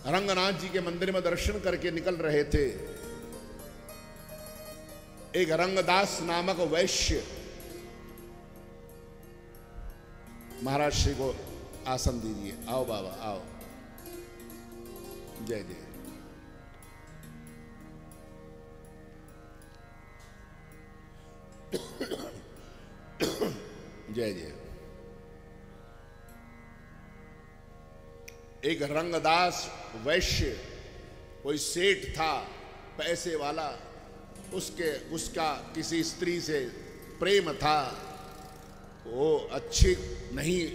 रंगनाथ जी के मंदिर में दर्शन करके निकल रहे थे। एक रंगदास नामक वैश्य महाराज श्री को आसन दीजिए। आओ बाबा आओ, जय जय। जय जय। एक रंगदास वैश्य, कोई सेठ था पैसे वाला, उसका किसी स्त्री से प्रेम था। वो अच्छी नहीं,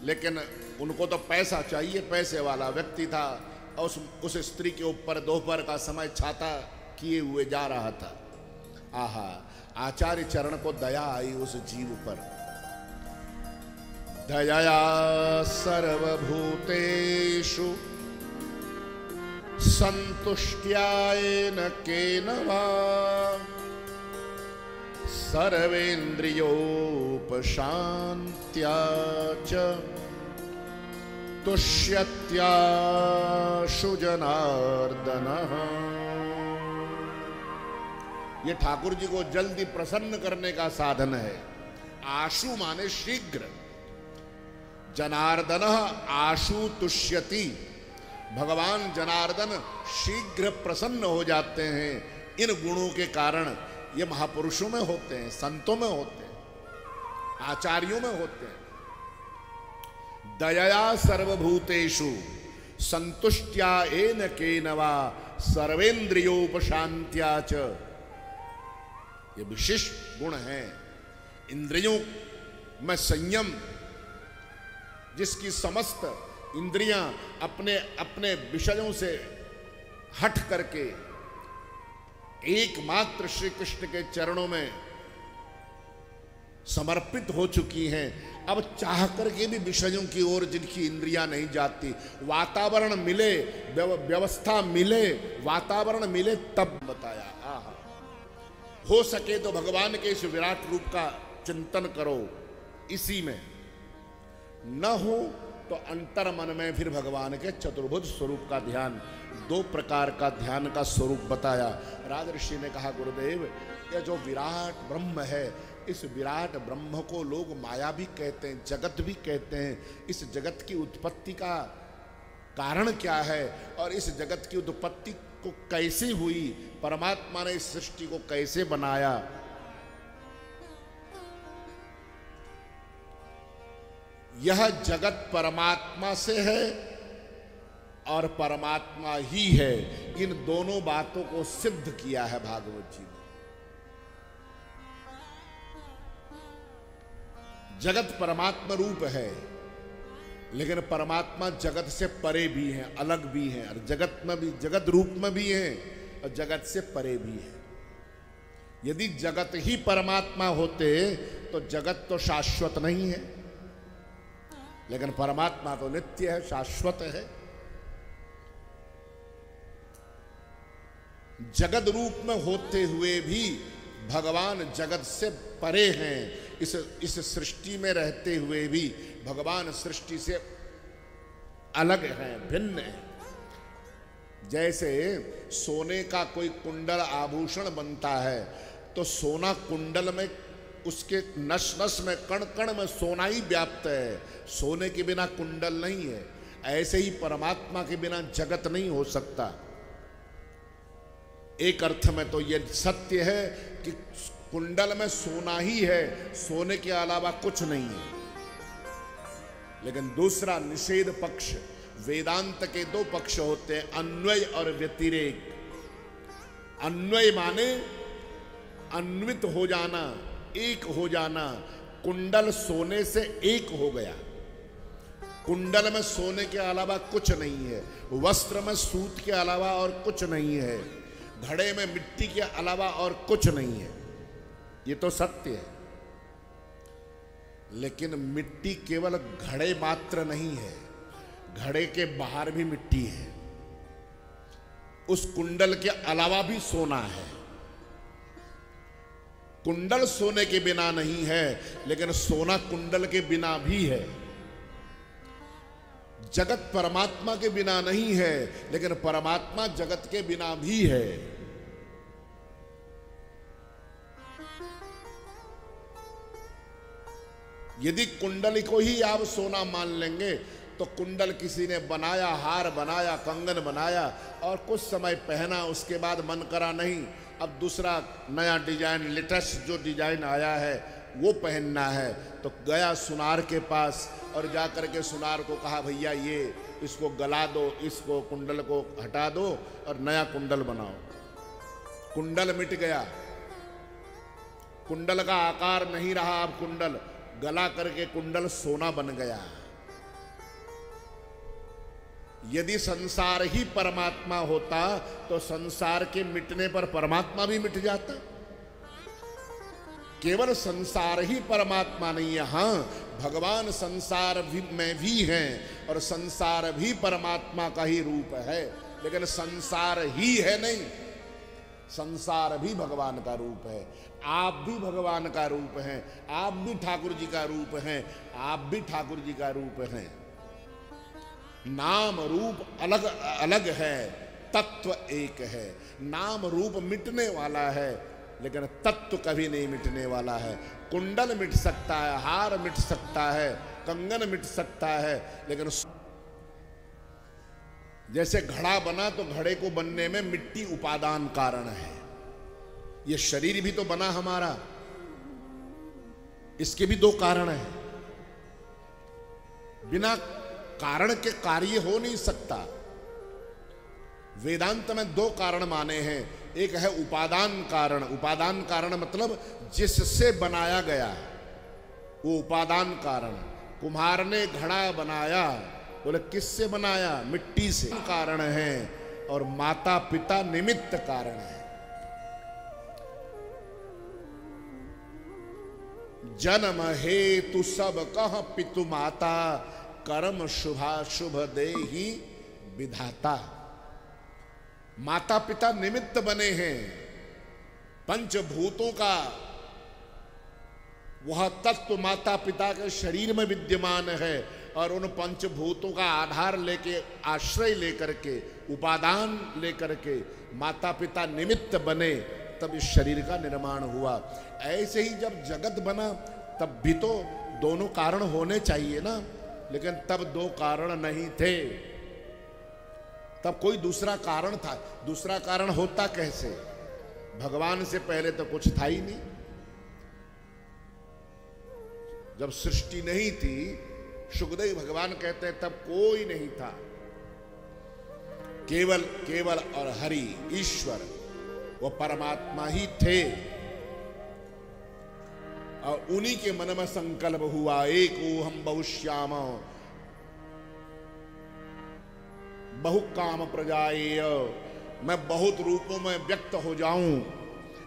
लेकिन उनको तो पैसा चाहिए, पैसे वाला व्यक्ति था। और उस स्त्री के ऊपर दोपहर का समय छाता किए हुए जा रहा था। आहा, आचार्य चरण को दया आई उस जीव पर। दयया सर्वभूतेषु संतुष्ट्यायेन केन वा सर्वेन्द्रियोपशान्त्या च तुष्यत्याशु जनार्दनः। ये ठाकुर जी को जल्दी प्रसन्न करने का साधन है। आशु माने शीघ्र, जनार्दन आशु तुष्यति। भगवान जनार्दन शीघ्र प्रसन्न हो जाते हैं। इन गुणों के कारण ये महापुरुषों में होते हैं, संतों में होते हैं, आचार्यों में होते हैं। दयया सर्वभूतेषु संतुष्ट्या येन केन वा सर्वेन्द्रियोपशान्त्या च। ये विशिष्ट गुण है। इंद्रियों में संयम, जिसकी समस्त इंद्रियां अपने अपने विषयों से हट करके एकमात्र श्री कृष्ण के चरणों में समर्पित हो चुकी हैं। अब चाह करके भी विषयों की ओर जिनकी इंद्रियां नहीं जाती, वातावरण मिले, व्यवस्था मिले, वातावरण मिले तब बताया। आहा, हो सके तो भगवान के इस विराट रूप का चिंतन करो इसी में, न हो तो अंतर मन में फिर भगवान के चतुर्भुज स्वरूप का ध्यान। दो प्रकार का ध्यान का स्वरूप बताया। राजर्षि ने कहा, गुरुदेव ये जो विराट ब्रह्म है, इस विराट ब्रह्म को लोग माया भी कहते हैं, जगत भी कहते हैं। इस जगत की उत्पत्ति का कारण क्या है और इस जगत की उत्पत्ति को कैसे हुई, परमात्मा ने इस सृष्टि को कैसे बनाया। यह जगत परमात्मा से है और परमात्मा ही है। इन दोनों बातों को सिद्ध किया है भागवत जी ने। जगत परमात्मा रूप है, लेकिन परमात्मा जगत से परे भी है, अलग भी है, और जगत में भी, जगत रूप में भी है और जगत से परे भी है। यदि जगत ही परमात्मा होते तो जगत तो शाश्वत नहीं है, लेकिन परमात्मा तो नित्य है, शाश्वत है। जगत रूप में होते हुए भी भगवान जगत से परे हैं। इस सृष्टि में रहते हुए भी भगवान सृष्टि से अलग हैं, भिन्न हैं। जैसे सोने का कोई कुंडल आभूषण बनता है तो सोना कुंडल में, उसके नस नस में, कण कण में सोना ही व्याप्त है, सोने के बिना कुंडल नहीं है। ऐसे ही परमात्मा के बिना जगत नहीं हो सकता। एक अर्थ में तो यह सत्य है कि कुंडल में सोना ही है, सोने के अलावा कुछ नहीं है। लेकिन दूसरा निषेध पक्ष, वेदांत के दो पक्ष होते हैं, अन्वय और व्यतिरेक। अन्वय माने अन्वित हो जाना, एक हो जाना। कुंडल सोने से एक हो गया, कुंडल में सोने के अलावा कुछ नहीं है, वस्त्र में सूत के अलावा और कुछ नहीं है, घड़े में मिट्टी के अलावा और कुछ नहीं है। ये तो सत्य है। लेकिन मिट्टी केवल घड़े मात्र नहीं है, घड़े के बाहर भी मिट्टी है। उस कुंडल के अलावा भी सोना है। कुंडल सोने के बिना नहीं है, लेकिन सोना कुंडल के बिना भी है। जगत परमात्मा के बिना नहीं है, लेकिन परमात्मा जगत के बिना भी है। यदि कुंडल को ही आप सोना मान लेंगे तो कुंडल किसी ने बनाया, हार बनाया, कंगन बनाया और कुछ समय पहना, उसके बाद मन करा नहीं, अब दूसरा नया डिजाइन, लेटेस्ट जो डिजाइन आया है वो पहनना है, तो गया सुनार के पास और जा करके सुनार को कहा भैया ये इसको गला दो, इसको कुंडल को हटा दो और नया कुंडल बनाओ। कुंडल मिट गया, कुंडल का आकार नहीं रहा, अब कुंडल गला करके कुंडल सोना बन गया। यदि संसार ही परमात्मा होता तो संसार के मिटने पर परमात्मा भी मिट जाता। केवल संसार ही परमात्मा नहीं है, हाँ भगवान संसार में भी हैं और संसार भी परमात्मा का ही रूप है, लेकिन संसार ही है नहीं, संसार भी भगवान का रूप है। आप भी भगवान का रूप हैं, आप भी ठाकुर जी का रूप हैं, आप भी ठाकुर जी का रूप हैं। नाम रूप अलग अलग है, तत्व एक है। नाम रूप मिटने वाला है, लेकिन तत्व कभी नहीं मिटने वाला है। कुंडल मिट सकता है, हार मिट सकता है, कंगन मिट सकता है, लेकिन जैसे घड़ा बना तो घड़े को बनने में मिट्टी उपादान कारण है। ये शरीर भी तो बना हमारा, इसके भी दो कारण हैं। बिना कारण के कार्य हो नहीं सकता। वेदांत में दो कारण माने हैं, एक है उपादान कारण। उपादान कारण मतलब जिससे बनाया गया, वो उपादान कारण। कुम्हार ने घड़ा बनाया, बोले किससे बनाया? मिट्टी से। कारण है और माता पिता निमित्त कारण है। जन्म हेतु सब कह पितु माता, कर्म शुभाशुभ देहि विधाता। माता पिता निमित्त बने हैं। पंचभूतों का वह तत्व माता पिता के शरीर में विद्यमान है और उन पंचभूतों का आधार लेके, आश्रय लेकर के, उपादान लेकर के माता पिता निमित्त बने, तब इस शरीर का निर्माण हुआ। ऐसे ही जब जगत बना तब भी तो दोनों कारण होने चाहिए ना, लेकिन तब दो कारण नहीं थे, तब कोई दूसरा कारण था। दूसरा कारण होता कैसे? भगवान से पहले तो कुछ था ही नहीं। जब सृष्टि नहीं थी, सुखदेव भगवान कहते हैं तब कोई नहीं था, केवल केवल और हरि ईश्वर वो परमात्मा ही थे। और उन्हीं के मन में संकल्प हुआ, एक हम बहुश्याम बहु काम प्रजाएय, मैं बहुत रूपों में व्यक्त हो जाऊं।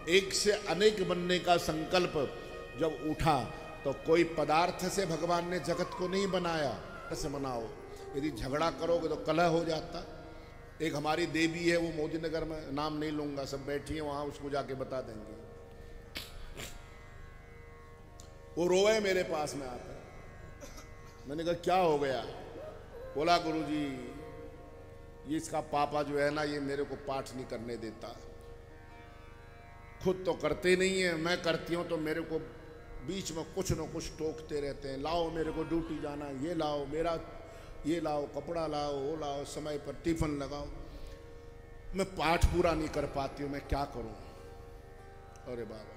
एक से अनेक बनने का संकल्प जब उठा तो कोई पदार्थ से भगवान ने जगत को नहीं बनाया। ऐसे बनाओ, यदि झगड़ा करोगे तो कलह हो जाता। एक हमारी देवी है, वो मोदीनगर में, नाम नहीं लूंगा, सब बैठी है वहां, उसको जाके बता देंगे। वो रोए मेरे पास में आकर। मैंने कहा क्या हो गया? बोला गुरुजी ये इसका पापा जो है ना, ये मेरे को पाठ नहीं करने देता। खुद तो करते नहीं है, मैं करती हूँ तो मेरे को बीच में कुछ न कुछ टोकते रहते हैं। लाओ मेरे को ड्यूटी जाना, ये लाओ, मेरा ये लाओ, कपड़ा लाओ, वो लाओ, समय पर टिफिन लगाओ। मैं पाठ पूरा नहीं कर पाती हूँ, मैं क्या करूँ? अरे बाबा।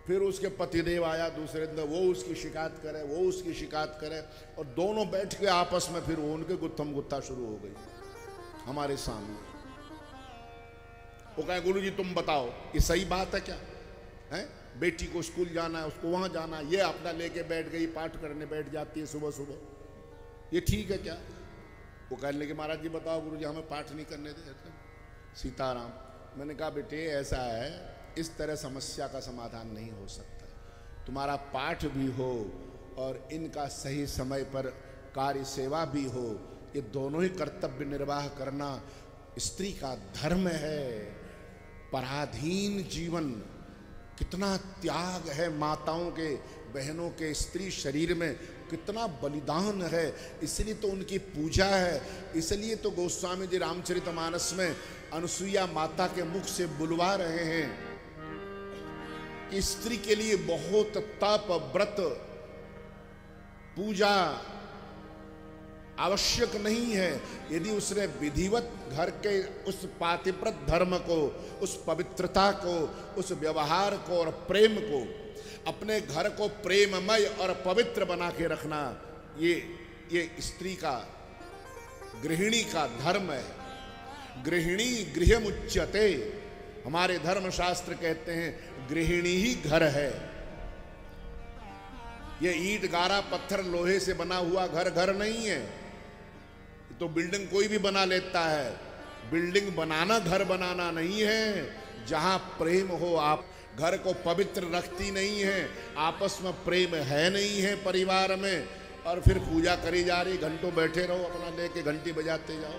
फिर उसके पतिदेव आया दूसरे दिन, वो उसकी शिकायत करे, वो उसकी शिकायत करे, और दोनों बैठ के आपस में फिर उनके गुत्थम गुत्था शुरू हो गई हमारे सामने। वो कहे गुरुजी तुम बताओ ये सही बात है क्या? है बेटी को स्कूल जाना है, उसको वहां जाना है, ये अपना लेके बैठ गई, पाठ करने बैठ जाती है सुबह सुबह, ये ठीक है क्या? वो कहने लगे महाराज जी बताओ गुरुजी हमें पाठ नहीं करने देते। सीताराम। मैंने कहा बेटे ऐसा है, इस तरह समस्या का समाधान नहीं हो सकता। तुम्हारा पाठ भी हो और इनका सही समय पर कार्य सेवा भी हो, ये दोनों ही कर्तव्य निर्वाह करना स्त्री का धर्म है। पराधीन जीवन, कितना त्याग है माताओं के, बहनों के स्त्री शरीर में, कितना बलिदान है, इसलिए तो उनकी पूजा है। इसलिए तो गोस्वामी जी रामचरितमानस में अनुसुईया माता के मुख से बुलवा रहे हैं कि स्त्री के लिए बहुत तप, व्रत, पूजा आवश्यक नहीं है। यदि उसने विधिवत घर के उस पातिव्रत धर्म को, उस पवित्रता को, उस व्यवहार को और प्रेम को, अपने घर को प्रेममय और पवित्र बना के रखना, ये स्त्री का, गृहिणी का धर्म है। गृहिणी गृहमुच्यते, हमारे धर्मशास्त्र कहते हैं गृहिणी ही घर है। ये ईंट, गारा, पत्थर, लोहे से बना हुआ घर घर नहीं है। तो बिल्डिंग कोई भी बना लेता है, बिल्डिंग बनाना घर बनाना नहीं है। जहां प्रेम हो, आप घर को पवित्र रखती नहीं है, आपस में प्रेम है नहीं है परिवार में, और फिर पूजा करी जा रही, घंटों बैठे रहो अपना लेके, घंटी बजाते जाओ।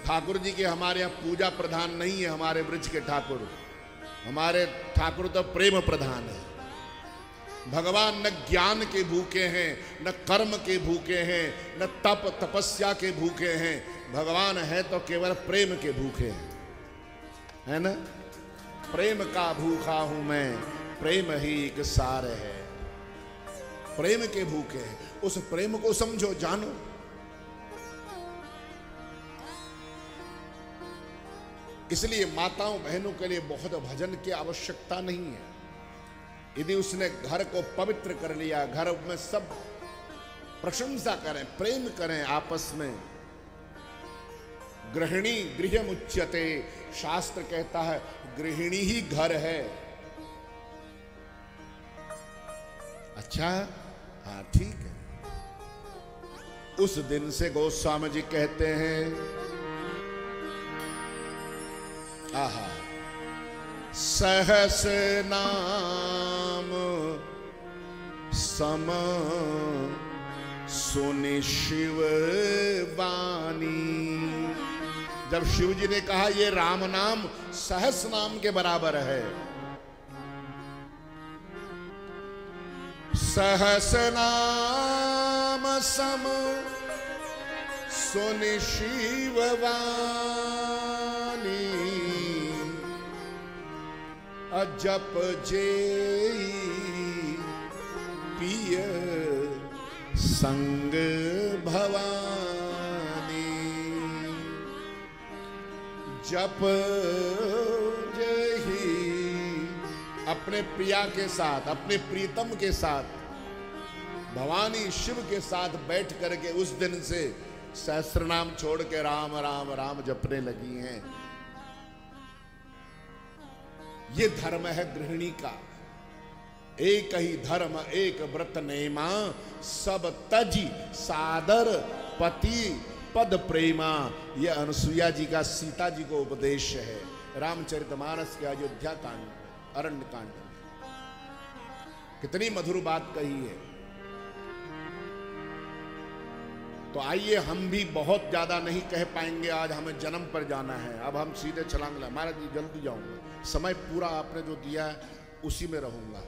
ठाकुर जी के हमारे यहाँ पूजा प्रधान नहीं है, हमारे ब्रज के ठाकुर, हमारे ठाकुर तो प्रेम प्रधान है। भगवान न ज्ञान के भूखे हैं, न कर्म के भूखे हैं, न तप तपस्या के भूखे हैं। भगवान है तो केवल प्रेम के भूखे हैं, है ना। प्रेम का भूखा हूं मैं, प्रेम ही एक सार है। प्रेम के भूखे हैं, उस प्रेम को समझो, जानो। इसलिए माताओं बहनों के लिए बहुत भजन की आवश्यकता नहीं है। यदि उसने घर को पवित्र कर लिया, घर में सब प्रशंसा करें, प्रेम करें आपस में। गृहिणी गृहमुच्यते, शास्त्र कहता है गृहिणी ही घर है। अच्छा, हाँ ठीक है। उस दिन से गोस्वामी जी कहते हैं, आहा, सहस नाम सम सुनि शिव वाणी। जब शिव जी ने कहा ये राम नाम सहस नाम के बराबर है, सहस नाम सम सुनि शिव वाणी, अजप जे पिय संग भवानी। जप जही अपने प्रिया के साथ, अपने प्रीतम के साथ, भवानी शिव के साथ बैठ करके उस दिन से सहस्त्र नाम छोड़ के राम राम राम जपने लगी हैं। ये धर्म है गृहिणी का। एक ही धर्म एक व्रत नेमा, सब तजी सादर पति पद प्रेमा। ये अनुसुईया जी का सीता जी को उपदेश है रामचरितमानस के अयोध्या कांड, अरण्य कांड में। कितनी मधुर बात कही है। तो आइए, हम भी बहुत ज्यादा नहीं कह पाएंगे, आज हमें जन्म पर जाना है। अब हम सीधे छलांग लगा, महाराज जी जल्दी जाऊंगा, समय पूरा आपने जो दिया है उसी में रहूंगा।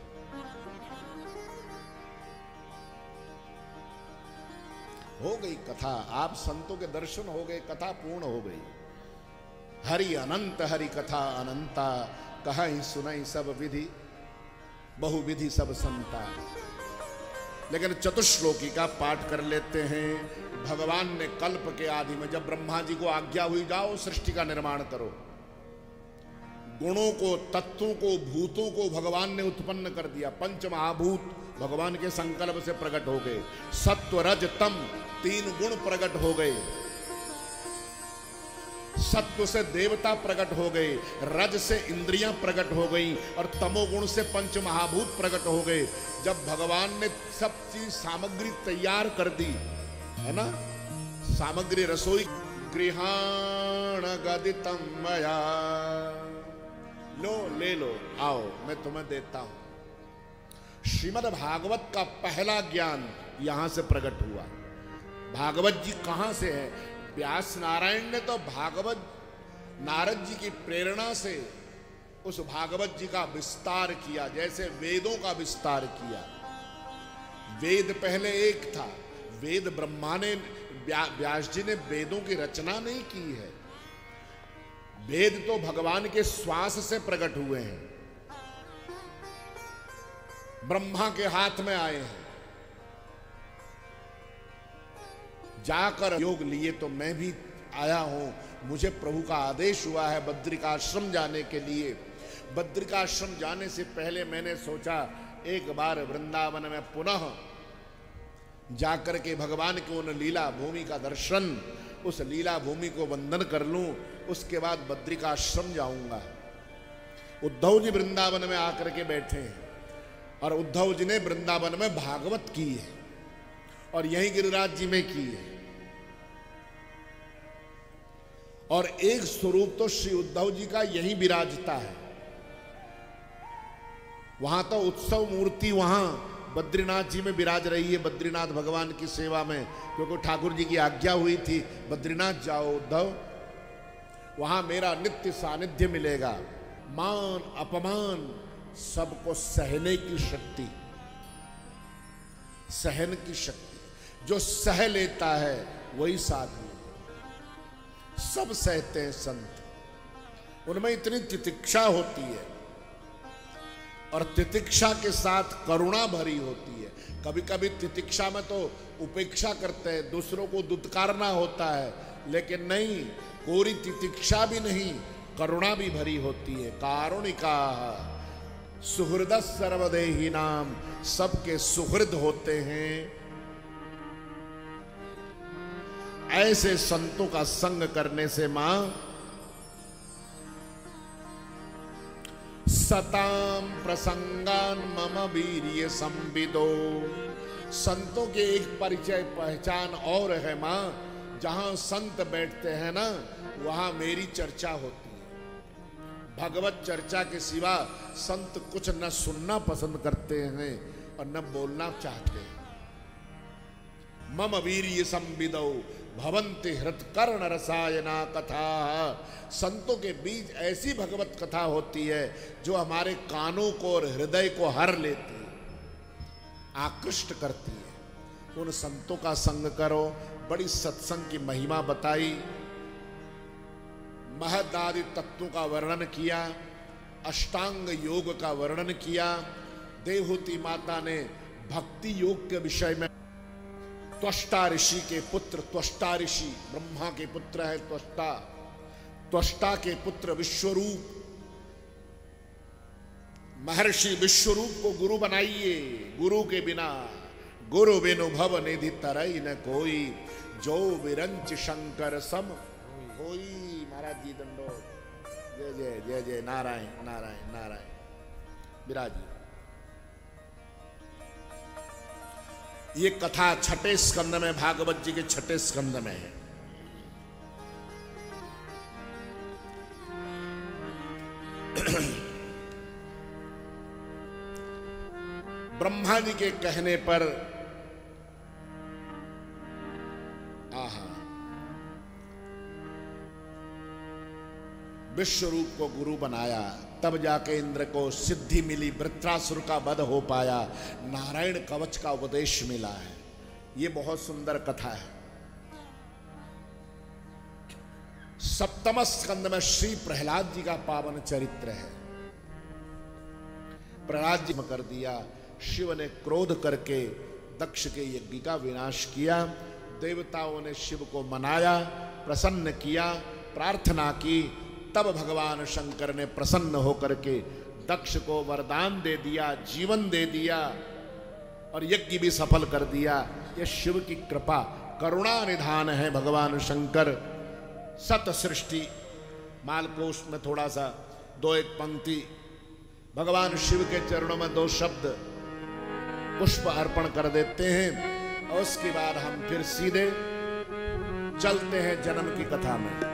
हो गई कथा, आप संतों के दर्शन हो गए, कथा पूर्ण हो गई। हरि अनंत हरि कथा अनंता, कहीं सुनाई सब विधि, बहुविधि सब संता। लेकिन चतुश्लोकी का पाठ कर लेते हैं। भगवान ने कल्प के आदि में जब ब्रह्मा जी को आज्ञा हुई जाओ सृष्टि का निर्माण करो, गुणों को, तत्वों को, भूतों को भगवान ने उत्पन्न कर दिया। पंच महाभूत भगवान के संकल्प से प्रकट हो गए। सत्व रज तम तीन गुण प्रकट हो गए। सत्व से देवता प्रकट हो गए, रज से इंद्रियां प्रकट हो गई और तमोगुण से पंच महाभूत प्रकट हो गए। जब भगवान ने सब चीज सामग्री तैयार कर दी है ना, सामग्री रसोई, गृहाण गदितम मया, लो ले लो, आओ मैं तुम्हें देता हूं। श्रीमद् भागवत का पहला ज्ञान यहां से प्रकट हुआ। भागवत जी कहां से है? व्यास नारायण ने तो भागवत नारद जी की प्रेरणा से उस भागवत जी का विस्तार किया, जैसे वेदों का विस्तार किया। वेद पहले एक था, वेद ब्रह्मा ने, व्यास जी ने वेदों की रचना नहीं की है। वेद तो भगवान के श्वास से प्रकट हुए हैं, ब्रह्मा के हाथ में आए हैं। जाकर योग लिए तो मैं भी आया हूं। मुझे प्रभु का आदेश हुआ है बद्रिकाश्रम जाने के लिए। बद्रिकाश्रम जाने से पहले मैंने सोचा एक बार वृंदावन में पुनः जाकर के भगवान की उन लीला भूमि का दर्शन, उस लीला भूमि को वंदन कर लूं, उसके बाद बद्रिकाश्रम जाऊंगा। उद्धव जी वृंदावन में आकर के बैठे हैं और उद्धव जी ने वृंदावन में भागवत की है और यहीं गिरिराज जी में की है। और एक स्वरूप तो श्री उद्धव जी का यहीं विराजता है। वहां तो उत्सव मूर्ति वहां बद्रीनाथ जी में विराज रही है, बद्रीनाथ भगवान की सेवा में, क्योंकि ठाकुर जी की आज्ञा हुई थी बद्रीनाथ जाओ उद्धव, वहां मेरा नित्य सानिध्य मिलेगा। मान अपमान सबको सहने की शक्ति, सहन की शक्ति, जो सह लेता है वही साधु। सब सहते हैं संत, उनमें इतनी तितिक्षा होती है और तितिक्षा के साथ करुणा भरी होती है। कभी कभी तितिक्षा में तो उपेक्षा करते हैं, दूसरों को दुत्कारना होता है, लेकिन नहीं, कोरी तितिक्षा भी नहीं, करुणा भी भरी होती है। कारुणिका सुहृद सर्वदेही नाम, सबके सुहृद होते हैं। ऐसे संतों का संग करने से मां सताम प्रसंगान मम वीर्य संविदो, संतों के एक परिचय पहचान और है मां, जहां संत बैठते हैं ना वहां मेरी चर्चा होती है। भगवत चर्चा के सिवा संत कुछ न सुनना पसंद करते हैं और न बोलना चाहते हैं। मम वीर्य संविदो भवन्ति हृत्कर्ण रसायना कथा, संतों के बीच ऐसी भगवत कथा होती है जो हमारे कानों को और हृदय को हर लेती है, आकृष्ट करती है। उन संतों का संग करो। बड़ी सत्संग की महिमा बताई, महद आदि तत्वों का वर्णन किया, अष्टांग योग का वर्णन किया। देवहूति माता ने भक्ति योग के विषय में, त्वष्टा ऋषि के पुत्र, त्वष्टा ऋषि ब्रह्मा के पुत्र है त्वष्टा, त्वष्टा के पुत्र विश्वरूप, महर्षि विश्वरूप को गुरु बनाइए। गुरु के बिना, गुरु बिनु भव निधि तरई न कोई, जो विरंच शंकर सम होई। महाराज जी दंडो, जय जय जय जय, नारायण नारायण नारायण। विराजी ये कथा छठे स्कंद में, भागवत जी के छठे स्कंद में है। ब्रह्मा जी के कहने पर विश्वरूप को गुरु बनाया, तब जाके इंद्र को सिद्धि मिली, वृत्रासुर का वध हो पाया, नारायण कवच का उपदेश मिला है। ये बहुत सुंदर कथा है। सप्तम स्कंद में श्री प्रहलाद जी का पावन चरित्र है। प्रहलाद जी कर दिया, शिव ने क्रोध करके दक्ष के यज्ञ का विनाश किया। देवताओं ने शिव को मनाया, प्रसन्न किया, प्रार्थना की। तब भगवान शंकर ने प्रसन्न होकर के दक्ष को वरदान दे दिया, जीवन दे दिया और यज्ञ भी सफल कर दिया। यह शिव की कृपा, करुणा निधान है भगवान शंकर। सत सृष्टि मालकोश में थोड़ा सा दो एक पंक्ति, भगवान शिव के चरणों में दो शब्द पुष्प अर्पण कर देते हैं और उसके बाद हम फिर सीधे चलते हैं जन्म की कथा में।